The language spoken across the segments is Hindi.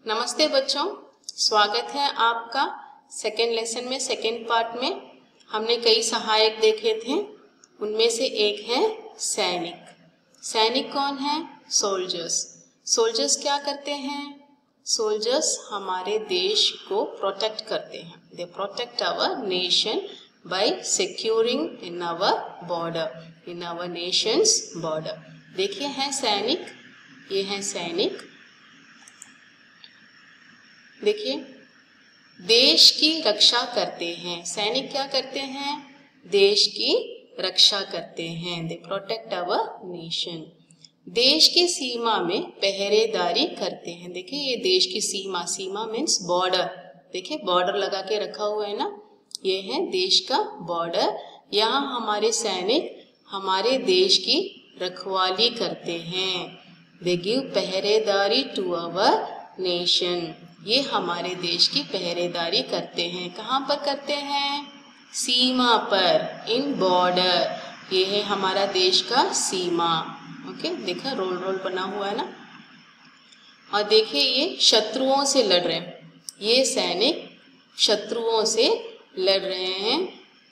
नमस्ते बच्चों, स्वागत है आपका सेकेंड लेसन में। सेकेंड पार्ट में हमने कई सहायक देखे थे, उनमें से एक है सैनिक। सैनिक कौन है? सोल्जर्स। सोल्जर्स क्या करते हैं? सोल्जर्स हमारे देश को प्रोटेक्ट करते हैं। They protect our nation by securing in our border, in our nations border. देखिए हैं सैनिक, ये हैं सैनिक। देखिए, देश की रक्षा करते हैं। सैनिक क्या करते हैं? देश की रक्षा करते हैं। They protect our nation. देश की सीमा में पहरेदारी करते हैं। देखिए, ये देश की सीमा, सीमा मीन्स बॉर्डर। देखिए बॉर्डर लगा के रखा हुआ है ना, ये है देश का बॉर्डर। यहाँ हमारे सैनिक हमारे देश की रखवाली करते हैं। दे गिव पहरेदारी टू आवर नेशन। ये हमारे देश की पहरेदारी करते हैं। कहाँ पर करते हैं? सीमा पर, इन बॉर्डर। ये है हमारा देश का सीमा। ओके, देखा रोल रोल बना हुआ है ना। और देखिए ये शत्रुओं से लड़ रहे हैं। ये सैनिक शत्रुओं से लड़ रहे हैं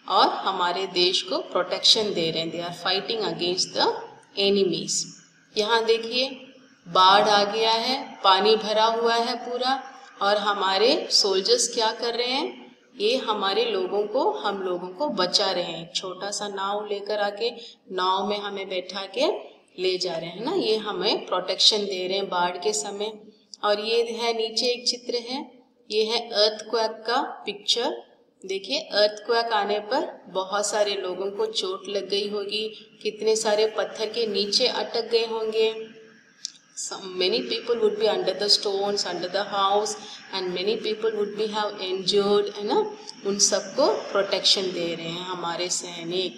और हमारे देश को प्रोटेक्शन दे रहे हैं। They are fighting against the enemies. यहाँ देखिए बाढ़ आ गया है, पानी भरा हुआ है पूरा, और हमारे सोल्जर्स क्या कर रहे हैं? ये हमारे लोगों को, हम लोगों को बचा रहे हैं। छोटा सा नाव लेकर आके नाव में हमें बैठा के ले जा रहे हैं ना। ये हमें प्रोटेक्शन दे रहे हैं बाढ़ के समय। और ये है नीचे एक चित्र है, ये है अर्थक्वेक का पिक्चर। देखिए अर्थक्वेक आने पर बहुत सारे लोगों को चोट लग गई होगी, कितने सारे पत्थर के नीचे अटक गए होंगे। Many people would be under the stones, under the house, and many people would be have injured, है ना। उन सबको प्रोटेक्शन दे रहे हैं हमारे सैनिक।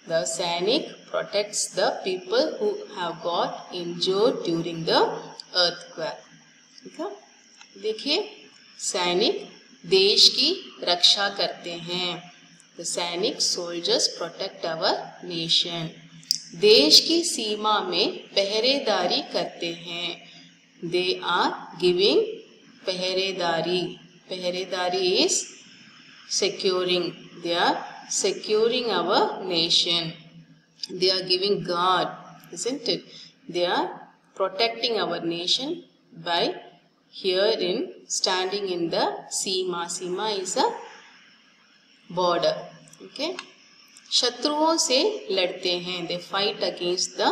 The सैनिक protects the people who have got injured during the earthquake। ठीक है, देखिए सैनिक देश की रक्षा करते हैं। The सैनिक soldiers protect our nation। देश की सीमा में पहरेदारी करते हैं। दे आर गिविंग पहरेदारी। पहरेदारी is securing. They are securing our nation. They are giving guard, isn't it? They are protecting our nation by here in standing in the Seema. Seema is a border. Okay? शत्रुओं से लड़ते हैं। They fight against the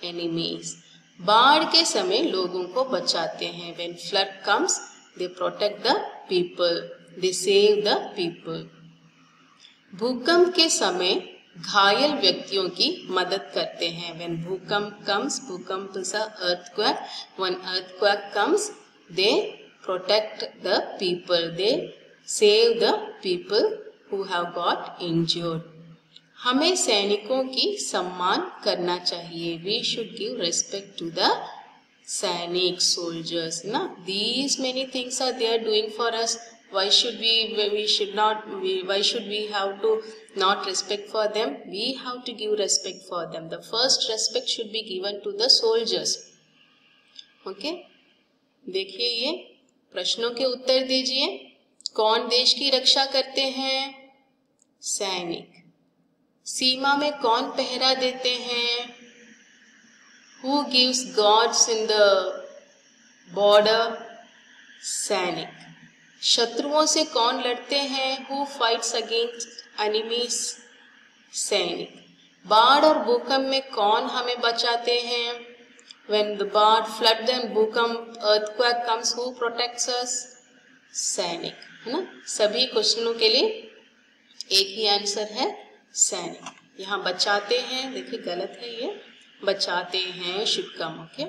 enemies. बाढ़ के समय लोगों को बचाते हैं। When flood comes they protect the people, they save the people. भूकंप के समय घायल व्यक्तियों की मदद करते हैं। व्हेन भूकंप कम्स, भूकंप is a earthquake, when earthquake comes they protect the people, they save the people who have got injured. हमें सैनिकों की सम्मान करना चाहिए। We should give respect to the sainik, soldiers ना। These many things are they are doing for us. Why should we have to not respect for them? We have to give respect for them. The first respect should be given to the soldiers. Okay? देखिए ये प्रश्नों के उत्तर दीजिए। कौन देश की रक्षा करते हैं? सैनिक। सीमा में कौन पहरा देते हैं? Who gives guards in the border? सैनिक। शत्रुओं से कौन लड़ते हैं? Who fights against enemies? सैनिक। बाढ़ और भूकंप में कौन हमें बचाते हैं? When the बाढ़, flood and भूकंप, earthquake comes, who protects us? सैनिक, है ना। सभी क्वेश्चनों के लिए एक ही आंसर है, सैनिक। यहाँ बचाते हैं, देखिए गलत है ये, बचाते हैं शुड कम। ओके,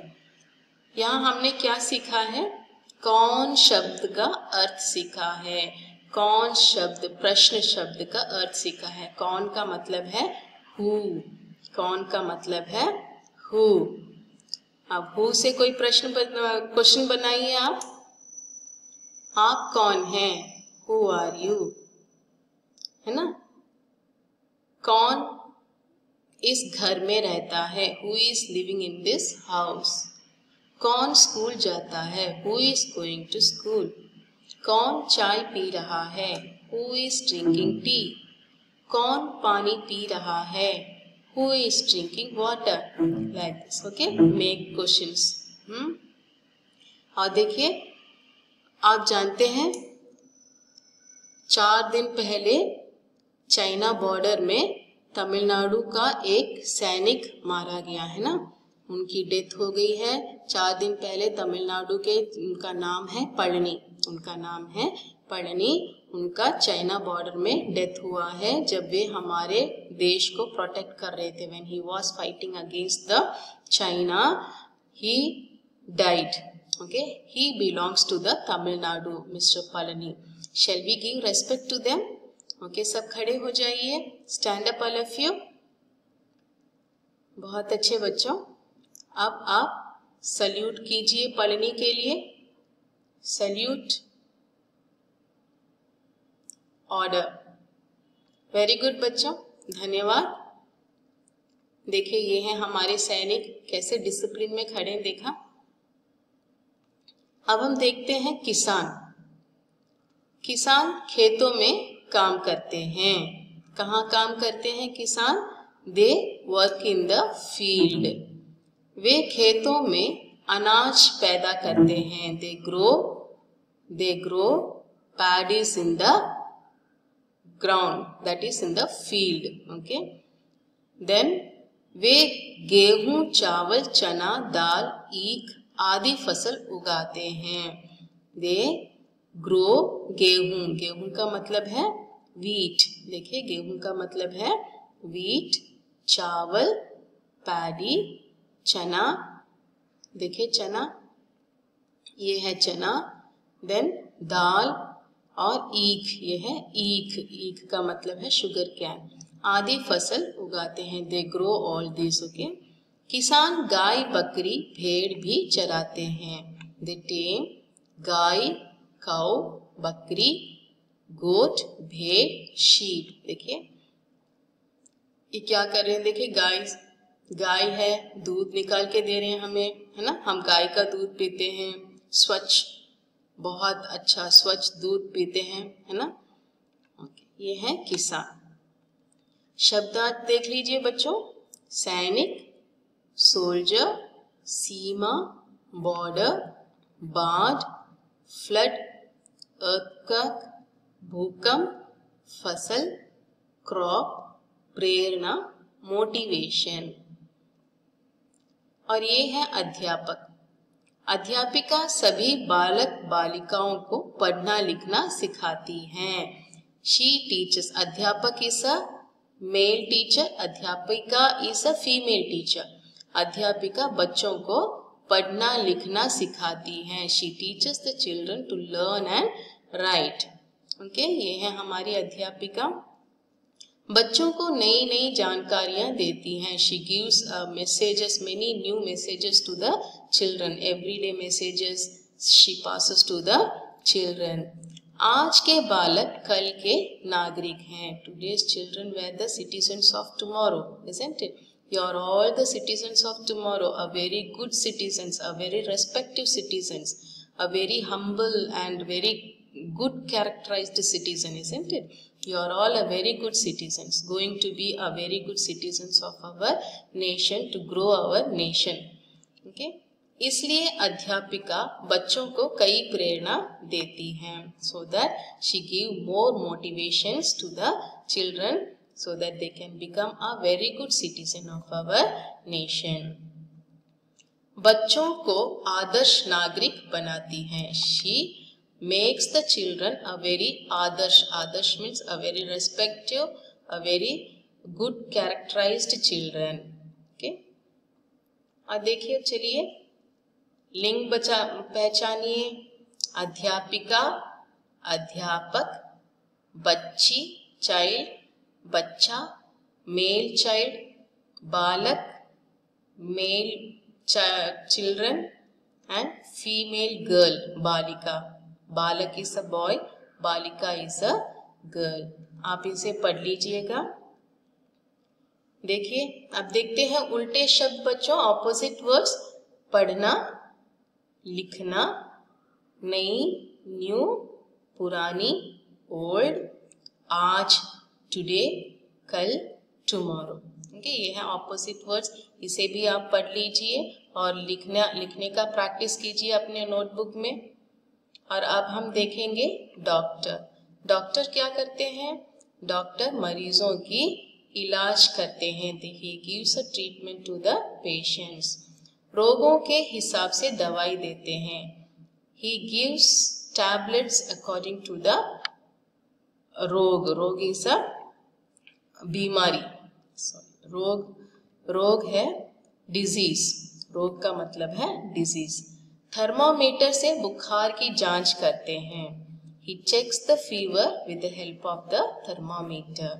यहाँ हमने क्या सीखा है? कौन शब्द का अर्थ सीखा है। कौन शब्द, प्रश्न शब्द का अर्थ सीखा है। कौन का मतलब है हु, कौन का मतलब है हु। अब हु से कोई क्वेश्चन बनाइए आप कौन हैं? हु आर यू, है ना। कौन इस घर में रहता है? Who is living in this house. कौन स्कूल जाता है? Who is going to school? कौन चाय पी रहा है? Who is drinking tea? कौन पानी पी रहा है? Who is drinking water? Like this, okay? Make questions. और देखिए, आप जानते हैं 4 दिन पहले चाइना बॉर्डर में तमिलनाडु का एक सैनिक मारा गया है ना, उनकी डेथ हो गई है 4 दिन पहले। तमिलनाडु के उनका नाम है पळनी, उनका नाम है पळनी। उनका चाइना बॉर्डर में डेथ हुआ है जब वे हमारे देश को प्रोटेक्ट कर रहे थे। When he was fighting against the China, he died. Okay, he belongs to the Tamil Nadu, mister Palani. Shall we give respect to them? Okay, सब खड़े हो जाइए। Stand up all of you. बहुत अच्छे बच्चों, अब आप सल्यूट कीजिए पळनी के लिए। Salute, order. वेरी गुड बच्चों, धन्यवाद। देखिए, ये हैं हमारे सैनिक कैसे डिसिप्लिन में खड़े हैं, देखा। अब हम देखते हैं किसान। किसान खेतों में काम करते हैं। कहाँ काम करते हैं किसान? They work in the field. वे खेतों में अनाज पैदा करते हैं। They grow paddies in the ground, that is in the field. Okay, then वे गेहूं, चावल, चना, दाल, ईख आदि फसल उगाते हैं। दे ग्रो गेहूं, गेहूं का मतलब है वीट। देखिए, गेहूं का मतलब है वीट। चावल, पैडी, चना, देखिए चना, ये है चना। देन दाल और ईख, ये है ईख। ईख का मतलब है शुगर कैन। आदि फसल उगाते हैं। They grow all this. Okay, किसान गाय, बकरी, भेड़ भी चराते हैं। दे टेम गाय, काऊ, बकरी, गोट, भेड़, शीप। देखिए ये क्या कर रहे हैं, देखिए गाय है, दूध निकाल के दे रहे हैं हमें, है ना। हम गाय का दूध पीते हैं, स्वच्छ, बहुत अच्छा स्वच्छ दूध पीते हैं, है ना। ओके, ये है किसान। शब्दार्थ देख लीजिए बच्चों। सैनिक, सोल्जर, सीमा, बॉर्डर, बाढ़, फ्लड, अर्थक्वेक, भूकंप, फसल, क्रॉप, प्रेरणा, मोटिवेशन। और ये है अध्यापक। अध्यापिका सभी बालक बालिकाओं को पढ़ना लिखना सिखाती हैं। शी टीचर्स, अध्यापक इज अ मेल टीचर, अध्यापिका इज अ फीमेल टीचर। अध्यापिका बच्चों को पढ़ना लिखना सिखाती हैं। She teachers the children to learn and write. Okay, ये है हमारी अध्यापिका। बच्चों को नई नई जानकारियां देती हैं। She gives messages, many new messages to the children. Everyday messages she passes to the children. आज के बालक कल के नागरिक हैं। Today's children were the citizens of tomorrow, isn't it? You are all the citizens of tomorrow, a very good citizens, a very respective citizens, a very humble and very good characterized citizen, isn't it? You are all a very good citizens, going to be a very good citizens of our nation, to grow our nation. Okay? इसलिए अध्यापिका बच्चों को कई प्रेरणा देती हैं, so that she give more motivations to the children, so that they can become a very good citizen of our nation. बच्चों को आदर्श नागरिक बनाती हैं। She makes the children a very Adarsh means a very respective, a very good characterized children. Okay? और देखिए, चलिए लिंग पहचानिए। अध्यापिका, अध्यापक, बच्ची, चाइल्ड, बच्चा, मेल चाइल्ड, बालक, male children, and female girl, बालिका। बालक इज अ बॉय, बालिका इज अ गर्ल। आप इसे पढ़ लीजिएगा। देखिए, अब देखते हैं उल्टे शब्द बच्चों, ऑपोजिट वर्ड्स। पढ़ना, लिखना, नई न्यू, पुरानी ओल्ड, आज टुडे, कल टुमारो। ओके, ये है ऑपोजिट वर्ड्स। इसे भी आप पढ़ लीजिए और लिखने का प्रैक्टिस कीजिए अपने नोटबुक में। और अब हम देखेंगे डॉक्टर। डॉक्टर क्या करते हैं? डॉक्टर मरीजों की इलाज करते हैं। He gives a treatment to the patients. रोगों के हिसाब से दवाई देते हैं। He gives tablets according to the रोग is a बीमारी। रोग है डिजीज। रोग का मतलब है डिजीज। थर्मामीटर से बुखार की जांच करते हैं। He checks the fever with the help of the thermometer.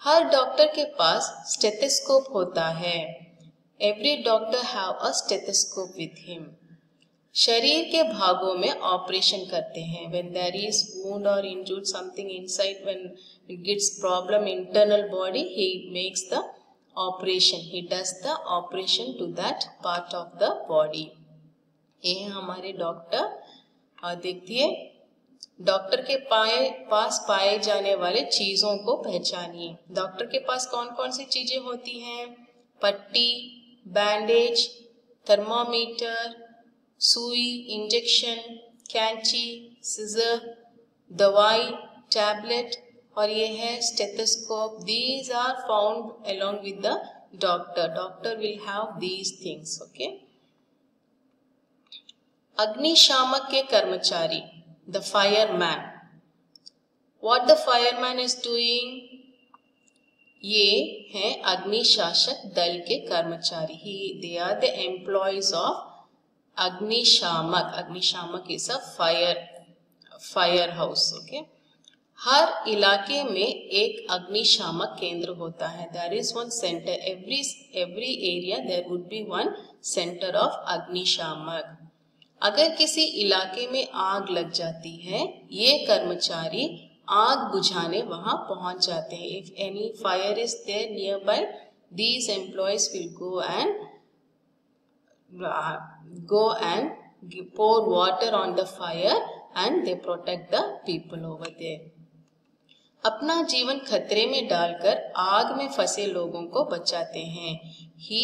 Her doctor के पास स्टेथोस्कोप होता है। Every doctor have a stethoscope with him. शरीर के भागों में ऑपरेशन करते हैं। When there is wound or injured something inside, when it gets problem internal body, he makes the operation. He does the operation to that part of the body. ये हैं हमारे डॉक्टर। और देखिए, डॉक्टर के पास पाए जाने वाले चीजों को पहचानिए। डॉक्टर के पास कौन कौन सी चीजें होती हैं? पट्टी, बैंडेज, थर्मामीटर, सुई, इंजेक्शन, कैंची, सिजर, दवाई, टैबलेट, और ये है stethoscope. These are found along with the doctor. Doctor will have these things. Okay. अग्निशामक के कर्मचारी, the fireman. What the fireman is doing? ये हैं अग्निशामक दल के कर्मचारी। They are the employees of अग्निशामक। अग्निशामक is a fire house. Okay. हर इलाके में एक अग्निशामक केंद्र होता है। There is one center. Every area there would be one center of अग्निशामक। अगर किसी इलाके में आग लग जाती है, ये कर्मचारी आग बुझाने वहां पहुंच जाते हैं। If any fire is there nearby, these employees will go and pour water on the fire and they protect the people over there. अपना जीवन खतरे में डालकर आग में फंसे लोगों को बचाते हैं। He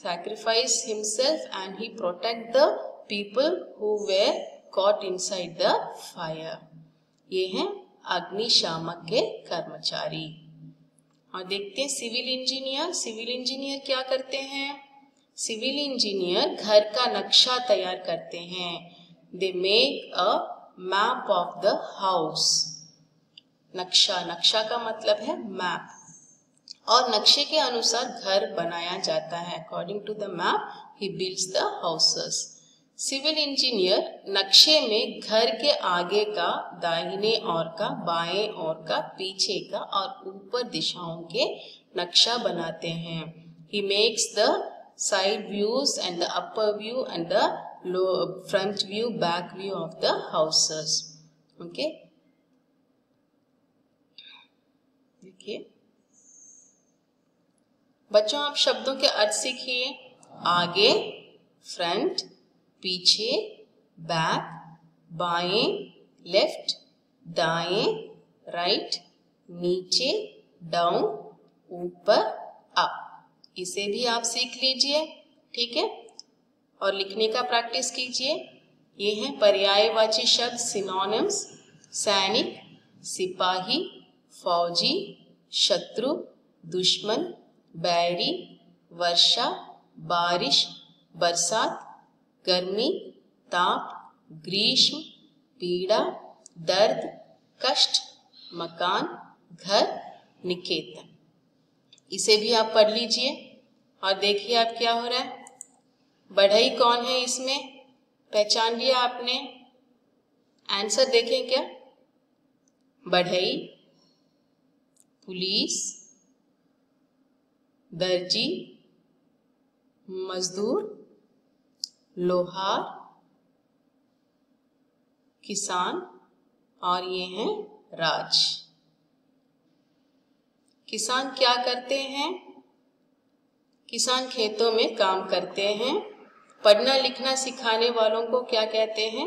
sacrificed himself and he protect the people who were caught inside the fire. ये हैं अग्निशामक के कर्मचारी। और देखते हैं सिविल इंजीनियर। सिविल इंजीनियर क्या करते हैं? सिविल इंजीनियर घर का नक्शा तैयार करते हैं। They make a map of the house. नक्शा का मतलब है मैप, और नक्शे के अनुसार घर बनाया जाता है। According to the map, he builds the houses. Civil engineer नक्शे में घर के आगे का, दाहिने ओर का, बाएं ओर का, पीछे का और ऊपर दिशाओं के नक्शा बनाते हैं। He makes the side views and the upper view and the front view, back view of the houses. Okay. देखिए बच्चों, आप शब्दों के अर्थ सीखिए। आगे फ्रंट, पीछे बैक, बाएं लेफ्ट, दाएं राइट, नीचे डाउन, ऊपर अप। इसे भी आप सीख लीजिए, ठीक है। और लिखने का प्रैक्टिस कीजिए। ये हैं पर्यायवाची शब्द, सिनोनिम्स। सैनिक, सिपाही, फौजी, शत्रु, दुश्मन, बैरी, वर्षा, बारिश, बरसात, गर्मी, ताप, ग्रीष्म, पीड़ा, दर्द, कष्ट, मकान, घर, निकेतन। इसे भी आप पढ़ लीजिए और देखिए आप क्या हो रहा है। बढ़ई कौन है इसमें? पहचान लिया आपने? आंसर देखें क्या? बढ़ई, पुलिस, दर्जी, मजदूर, लोहार, किसान, और ये हैं राज। किसान क्या करते हैं? किसान खेतों में काम करते हैं पढ़ना लिखना सिखाने वालों को क्या कहते हैं?